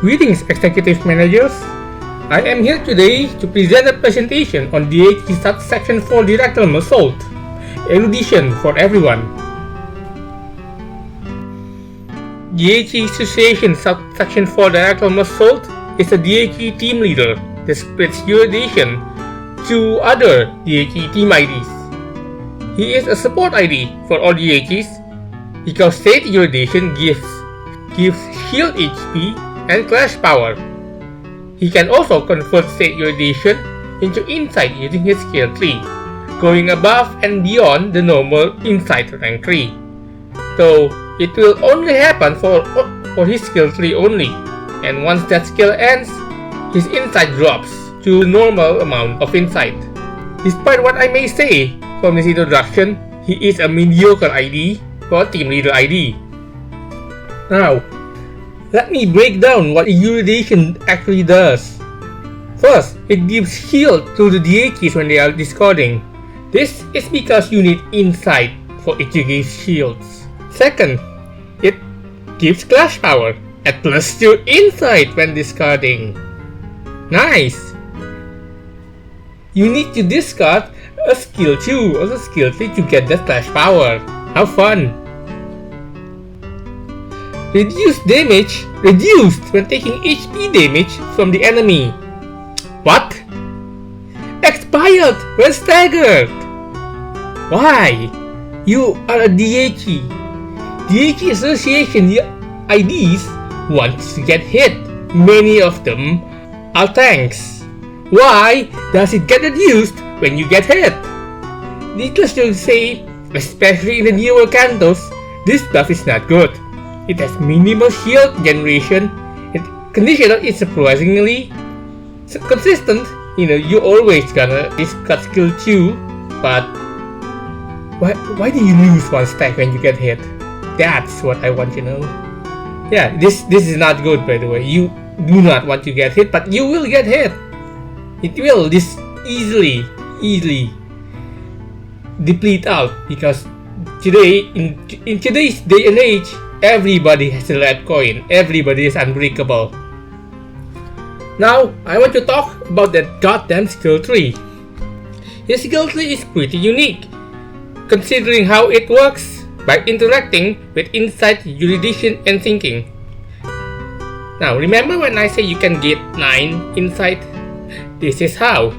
Greetings, executive managers. I am here today to present a presentation on Dieci subsection 4 director Meursault, erudition for everyone. Dieci Association subsection 4 director Meursault is a Dieci team leader that splits erudition to other Dieci team IDs. He is a support ID for all Diecis because state erudition gives shield HP and clash power. He can also convert state erudition into insight using his skill tree, going above and beyond the normal insight rank tree. So it will only happen for his skill tree only, and once that skill ends, his insight drops to the normal amount of insight. Despite what I may say from this introduction, he is a mediocre ID for a team leader ID. Now, let me break down what erudition actually does. First, it gives shield to the Diecis when they are discarding. This is because you need insight for it to give shields. Second, it gives clash power at +2 insight when discarding. Nice! You need to discard a skill 2 or a skill 3 to get that clash power. Have fun! Reduced damage reduced when taking HP damage from the enemy. What? Expired when staggered. Why? You are a Dieci. Dieci Association IDs want to get hit. Many of them are tanks. Why does it get reduced when you get hit? Needless to say, especially in the newer cantos, this buff is not good. It has minimal shield generation, and conditional is surprisingly consistent. You're always gonna discard skill 2, but why do you lose one stack when you get hit? That's what I want to know. Yeah, this is not good, by the way. You do not want to get hit, but you will get hit. It will easily deplete out because today in today's day and age, everybody has a red coin. Everybody is unbreakable. Now, I want to talk about that goddamn skill tree. His skill tree is pretty unique, considering how it works by interacting with insight, erudition, and thinking. Now, remember when I say you can get 9 insight? This is how.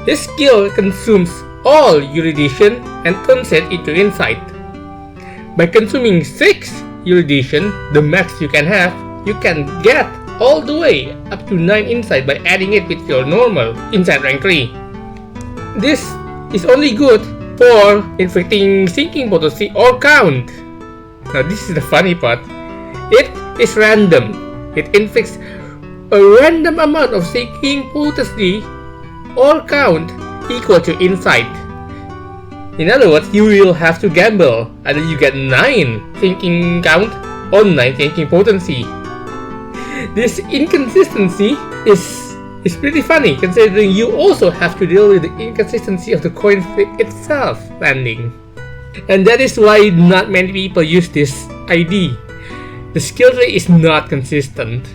His skill consumes all erudition and turns it into insight. By consuming 6 erudition, the max you can have, you can get all the way up to 9 insight by adding it with your normal insight rank 3. This is only good for inflicting thinking potency or count. Now this is the funny part. It is random. It inflicts a random amount of thinking potency or count equal to insight. In other words, you will have to gamble. Either you get 9 thinking count or 9 thinking potency. This inconsistency is pretty funny, considering you also have to deal with the inconsistency of the coin flip itself landing. And that is why not many people use this ID. The skill tree is not consistent.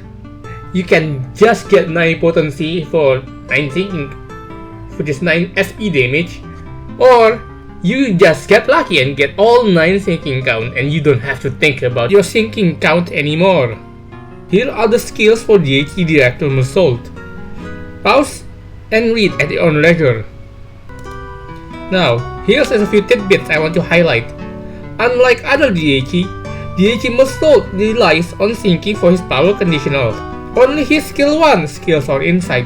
You can just get 9 potency for 9 thinking, for just 9 SP damage, or you just get lucky and get all 9 thinking count and you don't have to think about your thinking count anymore. Here are the skills for Dieci Director Meursault. Pause and read at your own leisure. Now, here's a few tidbits I want to highlight. Unlike other Dieci Meursault relies on thinking for his power conditional. Only his skill 1 skills are insight.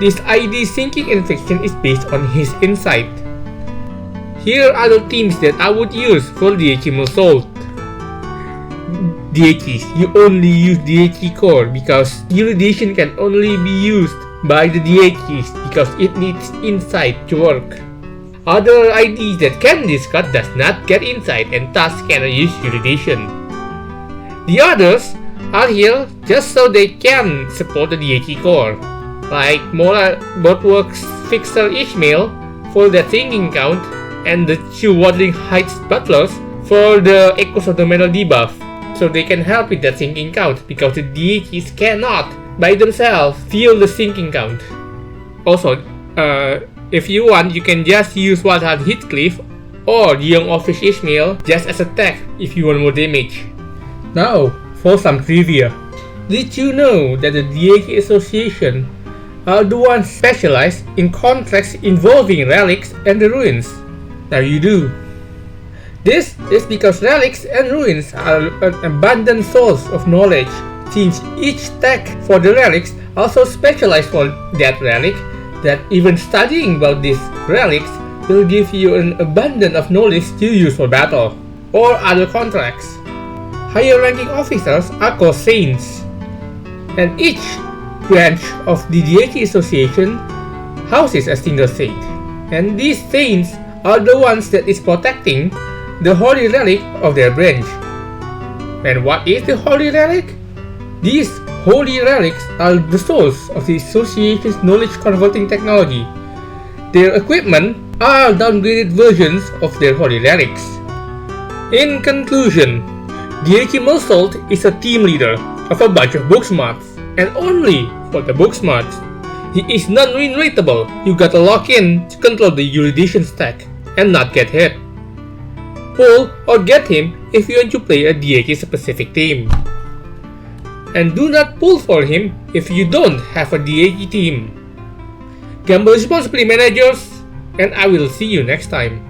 This ID thinking infliction is based on his insight. Here are the themes that I would use for Dieci Meursault. Diecis, you only use Dieci core because erudition can only be used by the Diecis because it needs insight to work. Other IDs that can discard does not get insight and thus cannot use erudition. The others are here just so they can support the Dieci core, like Boatworks Fixer Ishmael for the thinking count and the 2 Wuthering Heights Butlers for the Echoes of the Metal debuff. so they can help with that sinking count, because the Diecis cannot by themselves feel the sinking count. Also, if you want, you can just use Wild Heathcliff or the Young Office Ishmael just as a tech if you want more damage. Now, for some trivia. Did you know that the Dieci Association are the ones specialized in contracts involving relics and the ruins? Now you do. This is because relics and ruins are an abundant source of knowledge, since each tech for the relics also specialized for that relic, that even studying about these relics will give you an abundance of knowledge to use for battle or other contracts. Higher ranking officers are called saints, and each branch of the Dieci Association houses a single saint, and these saints are the ones that is protecting the holy relic of their branch. And what is the holy relic? These holy relics are the source of the association's knowledge converting technology. Their equipment are downgraded versions of their holy relics. In conclusion, Dieci Meursault is a team leader of a bunch of booksmarts, and only for the booksmarts. He is non-remuneratable. You gotta lock in to control the erudition stack and not get hit. Pull or get him if you want to play a Dieci specific team. And do not pull for him if you don't have a Dieci team. Gamble responsibly, managers, and I will see you next time.